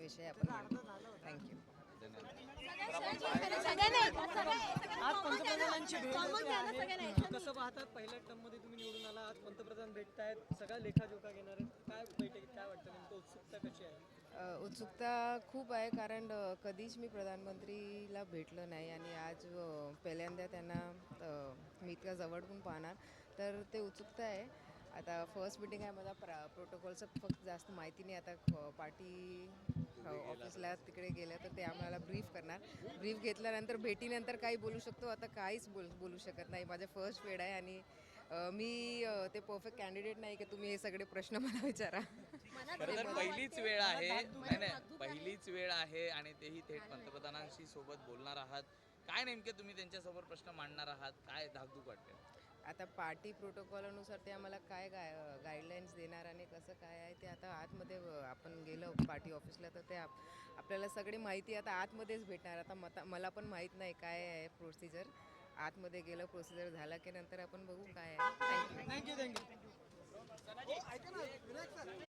विषय आपण मांडू. थँक्यू. आज पंतप्रधानांची भेट होते आहे. कसं पाहतात पहिल्या टर्ममध्ये तुम्ही निवडून आला, आज पंतप्रधान भेटतायत, सगळा लेखाजोखा घेणार आहेत. काय बैठकीत काय वाटतं, नेमकं उत्सुकता कशी आहे? उत्सुकता खूप आहे कारण कधीच मी प्रधानमंत्रीला भेटलो नाही आणि आज पहिल्यांदा त्यांना मी इतक्या जवळून पाहणार, तर ते उत्सुकता आहे. आता फर्स्ट मीटिंग आहे, मला प्रोटोकॉलचं फक्त जास्त माहिती नाही. आता पार्टी ऑफिसला तिकडे गेलं तर ते आम्हाला ब्रीफ करणार. ब्रीफ घेतल्यानंतर भेटीनंतर काही बोलू शकतो, आता काहीच बोलू शकत नाही. माझं फर्स्ट वेळ आहे आणि मी ते परफेक्ट कॅन्डिडेट नाही की तुम्ही हे सगळे प्रश्न मला विचारा. खरं तर पहिलीच वेळ आहे, नाही पहिलीच वेळ आहे आणि तेही थेट पंतप्रधानांशी सोबत बोलणार आहात. काय नेमके तुम्ही त्यांच्यासमोर प्रश्न मांडणार आहात, काय धाकधूक वाटते? आता पार्टी प्रोटोकॉलनुसार ते आम्हाला काय गाईडलाईन्स देणार आणि कसं काय आहे ते आता आतमध्ये आपण गेलो पार्टी ऑफिसला तर ते आपल्याला सगळी माहिती आता आतमध्येच भेटणार. आता मला पण माहीत नाही काय आहे प्रोसिजर. आतमध्ये गेलं, प्रोसिजर झाला की नंतर आपण बघू काय आहे. थँक्यू. थँक्यू.